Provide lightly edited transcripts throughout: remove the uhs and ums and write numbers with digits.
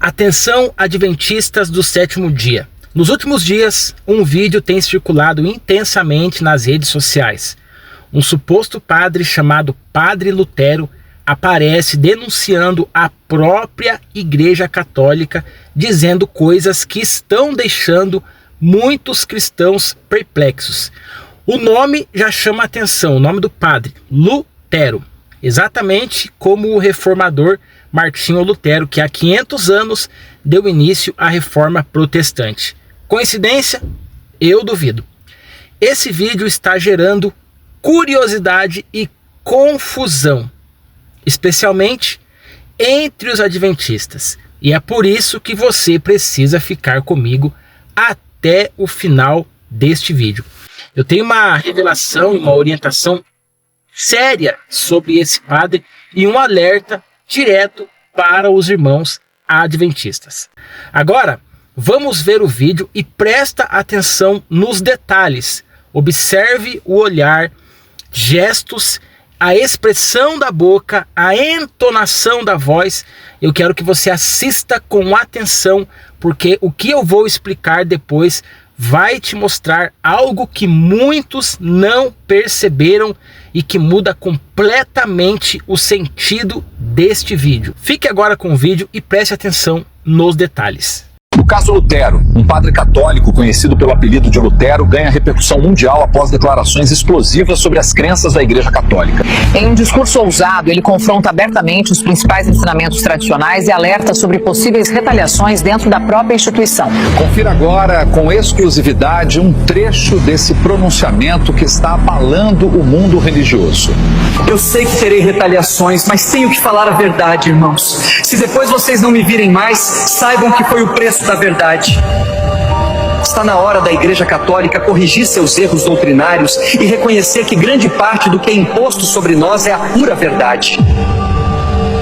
Atenção, adventistas do sétimo dia. Nos últimos dias, um vídeo tem circulado intensamente nas redes sociais. Um suposto padre chamado Padre Lutero aparece denunciando a própria Igreja Católica, dizendo coisas que estão deixando muitos cristãos perplexos. O nome já chama a atenção, o nome do padre, Lutero. Exatamente como o reformador Martinho Lutero, que há 500 anos deu início à reforma protestante. Coincidência? Eu duvido. Esse vídeo está gerando curiosidade e confusão, especialmente entre os adventistas. E é por isso que você precisa ficar comigo até o final deste vídeo. Eu tenho uma revelação, uma orientação séria sobre esse padre e um alerta direto para os irmãos adventistas. Agora, vamos ver o vídeo e presta atenção nos detalhes. Observe o olhar, gestos, a expressão da boca, a entonação da voz. Eu quero que você assista com atenção, porque o que eu vou explicar depois vai te mostrar algo que muitos não perceberam e que muda completamente o sentido deste vídeo. Fique agora com o vídeo e preste atenção nos detalhes. O caso Lutero, um padre católico conhecido pelo apelido de Lutero, ganha repercussão mundial após declarações explosivas sobre as crenças da Igreja Católica. Em um discurso ousado, ele confronta abertamente os principais ensinamentos tradicionais e alerta sobre possíveis retaliações dentro da própria instituição. Confira agora, com exclusividade, um trecho desse pronunciamento que está abalando o mundo religioso. Eu sei que terei retaliações, mas tenho que falar a verdade, irmãos. Se depois vocês não me virem mais, saibam que foi o preço da verdade. Está na hora da Igreja Católica corrigir seus erros doutrinários e reconhecer que grande parte do que é imposto sobre nós é a pura verdade.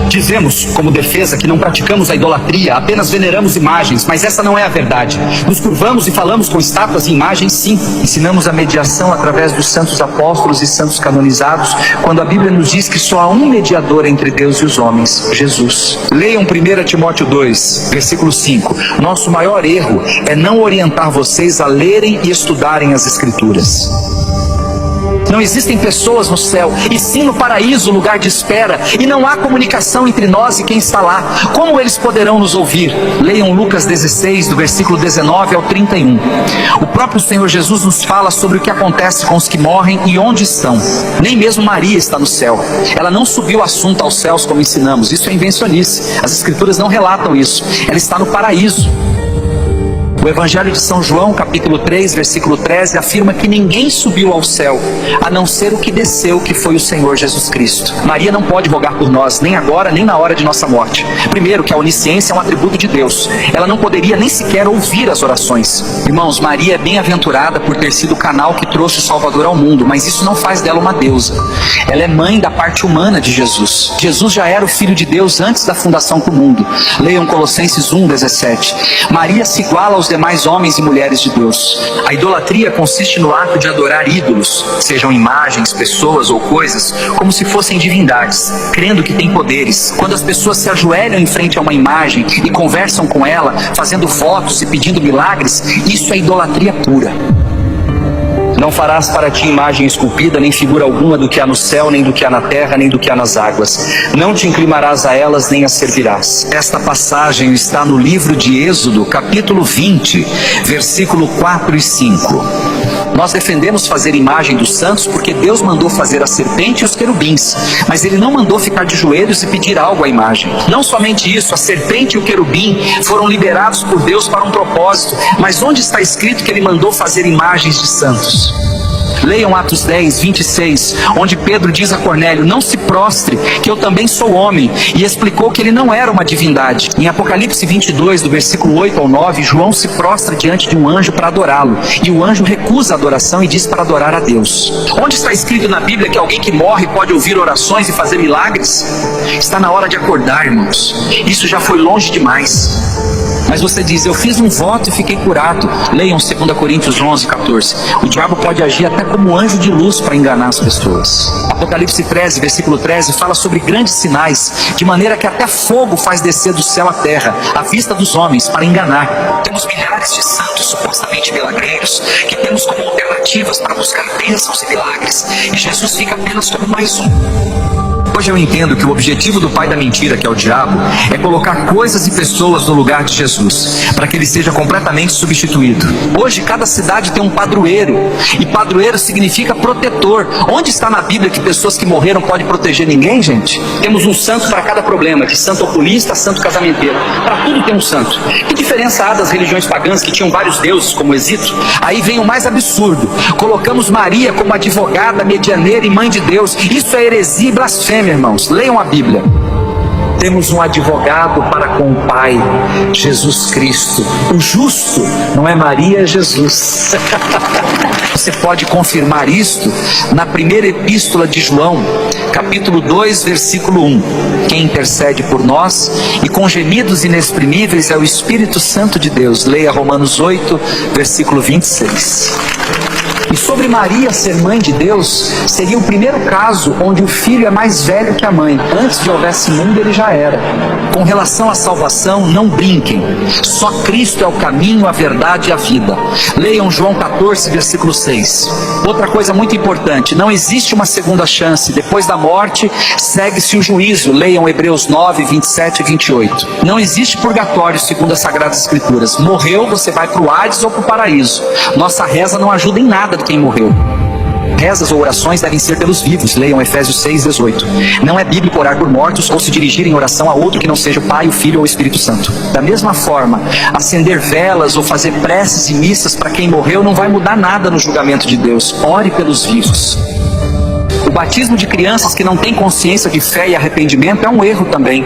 Dizemos, como defesa, que não praticamos a idolatria, apenas veneramos imagens, mas essa não é a verdade. Nos curvamos e falamos com estátuas e imagens, sim. Ensinamos a mediação através dos santos apóstolos e santos canonizados, quando a Bíblia nos diz que só há um mediador entre Deus e os homens, Jesus. Leiam 1 Timóteo 2, versículo 5. Nosso maior erro é não orientar vocês a lerem e estudarem as Escrituras. Não existem pessoas no céu, e sim no paraíso, lugar de espera, e não há comunicação entre nós e quem está lá. Como eles poderão nos ouvir? Leiam Lucas 16, do versículo 19 ao 31. O próprio Senhor Jesus nos fala sobre o que acontece com os que morrem e onde estão. Nem mesmo Maria está no céu. Ela não subiu assunto aos céus como ensinamos. Isso é invencionice. As Escrituras não relatam isso. Ela está no paraíso. O Evangelho de São João, capítulo 3, versículo 13, afirma que ninguém subiu ao céu, a não ser o que desceu, que foi o Senhor Jesus Cristo. Maria não pode rogar por nós, nem agora, nem na hora de nossa morte. Primeiro, que a onisciência é um atributo de Deus. Ela não poderia nem sequer ouvir as orações. Irmãos, Maria é bem-aventurada por ter sido o canal que trouxe o Salvador ao mundo, mas isso não faz dela uma deusa. Ela é mãe da parte humana de Jesus. Jesus já era o Filho de Deus antes da fundação do mundo. Leiam Colossenses 1, 17. Maria se iguala aos demais homens e mulheres de Deus. A idolatria consiste no ato de adorar ídolos, sejam imagens, pessoas ou coisas, como se fossem divindades, crendo que têm poderes. Quando as pessoas se ajoelham em frente a uma imagem e conversam com ela, fazendo votos e pedindo milagres, isso é idolatria pura. Não farás para ti imagem esculpida, nem figura alguma do que há no céu, nem do que há na terra, nem do que há nas águas. Não te inclinarás a elas, nem as servirás. Esta passagem está no livro de Êxodo, capítulo 20, versículo 4 e 5. Nós defendemos fazer imagem dos santos porque Deus mandou fazer a serpente e os querubins, mas Ele não mandou ficar de joelhos e pedir algo à imagem. Não somente isso, a serpente e o querubim foram liberados por Deus para um propósito, mas onde está escrito que Ele mandou fazer imagens de santos? Leiam Atos 10, 26, onde Pedro diz a Cornélio: não se prostre, que eu também sou homem, e explicou que ele não era uma divindade. Em Apocalipse 22, do versículo 8 ao 9, João se prostra diante de um anjo para adorá-lo, e o anjo recusa a adoração e diz para adorar a Deus. Onde está escrito na Bíblia que alguém que morre pode ouvir orações e fazer milagres? Está na hora de acordar, irmãos. Isso já foi longe demais. Mas você diz, eu fiz um voto e fiquei curado. Leiam 2 Coríntios 11, 14. O diabo pode agir até como anjo de luz para enganar as pessoas. Apocalipse 13, versículo 13, fala sobre grandes sinais, de maneira que até fogo faz descer do céu à terra, à vista dos homens, para enganar. Temos milhares de santos supostamente milagreiros, que temos como alternativas para buscar bênçãos e milagres. E Jesus fica apenas como mais um. Hoje eu entendo que o objetivo do pai da mentira, que é o diabo, é colocar coisas e pessoas no lugar de Jesus, para que ele seja completamente substituído. Hoje cada cidade tem um padroeiro, e padroeiro significa protetor. Onde está na Bíblia que pessoas que morreram podem proteger ninguém, gente? Temos um santo para cada problema, de santo oculista a santo casamenteiro. Para tudo tem um santo. Que diferença há das religiões pagãs que tinham vários deuses, como o Egito? Aí vem o mais absurdo. Colocamos Maria como advogada, medianeira e mãe de Deus. Isso é heresia e blasfêmia, irmãos. Leiam a Bíblia. Temos um advogado para com o Pai, Jesus Cristo. O justo não é Maria, é Jesus. Você pode confirmar isto na primeira epístola de João, capítulo 2, versículo 1. Quem intercede por nós e com gemidos inexprimíveis é o Espírito Santo de Deus. Leia Romanos 8, versículo 26. E sobre Maria ser mãe de Deus, seria o primeiro caso onde o filho é mais velho que a mãe. Antes de houvesse mundo, ele já era. Com relação à salvação, não brinquem. Só Cristo é o caminho, a verdade e a vida. Leiam João 14, versículo 6. Outra coisa muito importante, não existe uma segunda chance. Depois da morte, segue-se o juízo. Leiam Hebreus 9, 27 e 28. Não existe purgatório, segundo as Sagradas Escrituras. Morreu, você vai para o Hades ou para o paraíso. Nossa reza não ajuda em nada de quem morreu. Rezas ou orações devem ser pelos vivos. Leiam Efésios 6, 18. Não é bíblico orar por mortos ou se dirigir em oração a outro que não seja o Pai, o Filho ou o Espírito Santo. Da mesma forma, acender velas ou fazer preces e missas para quem morreu não vai mudar nada no julgamento de Deus. Ore pelos vivos. O batismo de crianças que não têm consciência de fé e arrependimento é um erro também.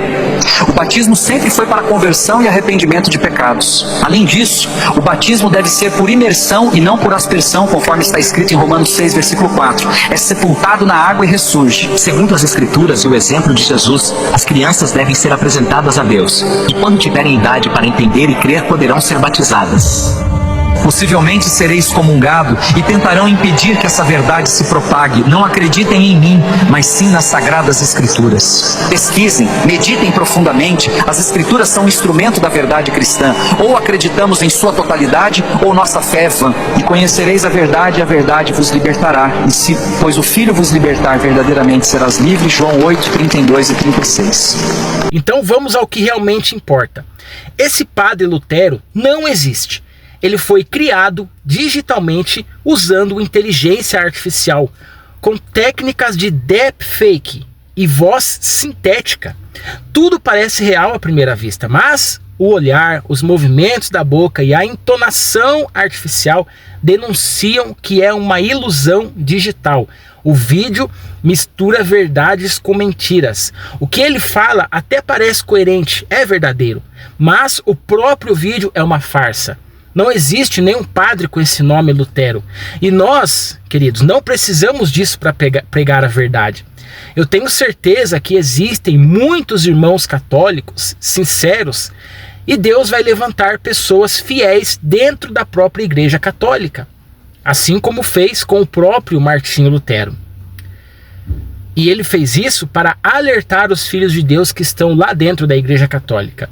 O batismo sempre foi para conversão e arrependimento de pecados. Além disso, o batismo deve ser por imersão e não por aspersão, conforme está escrito em Romanos 6, versículo 4. É sepultado na água e ressurge. Segundo as Escrituras e o exemplo de Jesus, as crianças devem ser apresentadas a Deus. E quando tiverem idade para entender e crer, poderão ser batizadas. Possivelmente serei excomungado e tentarão impedir que essa verdade se propague. Não acreditem em mim, mas sim nas Sagradas Escrituras. Pesquisem, meditem profundamente. As Escrituras são um instrumento da verdade cristã. Ou acreditamos em sua totalidade, ou nossa fé é vã. E conhecereis a verdade vos libertará. E se, pois o Filho vos libertar, verdadeiramente serás livre. João 8, 32 e 36. Então vamos ao que realmente importa. Esse padre Lutero não existe. Ele foi criado digitalmente usando inteligência artificial, com técnicas de deepfake e voz sintética. Tudo parece real à primeira vista, mas o olhar, os movimentos da boca e a entonação artificial denunciam que é uma ilusão digital. O vídeo mistura verdades com mentiras. O que ele fala até parece coerente, é verdadeiro, mas o próprio vídeo é uma farsa. Não existe nenhum padre com esse nome Lutero. E nós, queridos, não precisamos disso para pregar a verdade. Eu tenho certeza que existem muitos irmãos católicos sinceros e Deus vai levantar pessoas fiéis dentro da própria Igreja Católica, assim como fez com o próprio Martinho Lutero. E ele fez isso para alertar os filhos de Deus que estão lá dentro da Igreja Católica.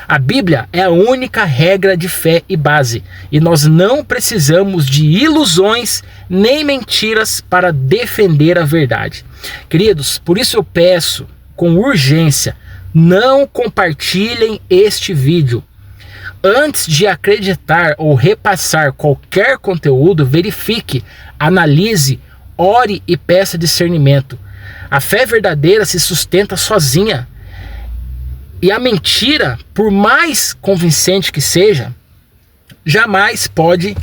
A Bíblia é a única regra de fé e base, e nós não precisamos de ilusões nem mentiras para defender a verdade. Queridos, por isso eu peço com urgência, não compartilhem este vídeo. Antes de acreditar ou repassar qualquer conteúdo, verifique, analise, ore e peça discernimento. A fé verdadeira se sustenta sozinha. E a mentira, por mais convincente que seja, jamais pode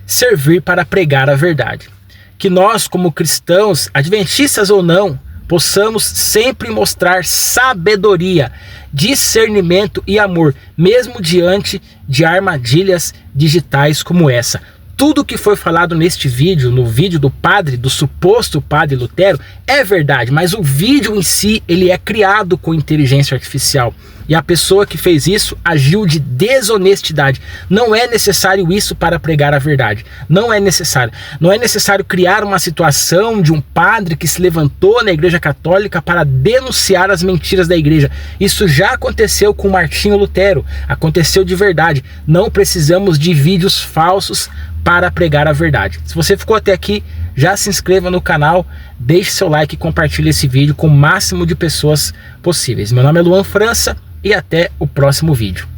servir para pregar a verdade. Que nós, como cristãos, adventistas ou não, possamos sempre mostrar sabedoria, discernimento e amor, mesmo diante de armadilhas digitais como essa. tudo que foi falado neste vídeo, no vídeo do padre, do suposto padre Lutero, é verdade, mas o vídeo em si, ele é criado com inteligência artificial. E a pessoa que fez isso agiu de desonestidade. Não é necessário isso para pregar a verdade. Não é necessário. Não é necessário criar uma situação de um padre que se levantou na Igreja Católica para denunciar as mentiras da Igreja. Isso já aconteceu com Martinho Lutero. Aconteceu de verdade. Não precisamos de vídeos falsos para pregar a verdade. Se você ficou até aqui, já se inscreva no canal, deixe seu like e compartilhe esse vídeo com o máximo de pessoas possíveis. Meu nome é Luan França e até o próximo vídeo.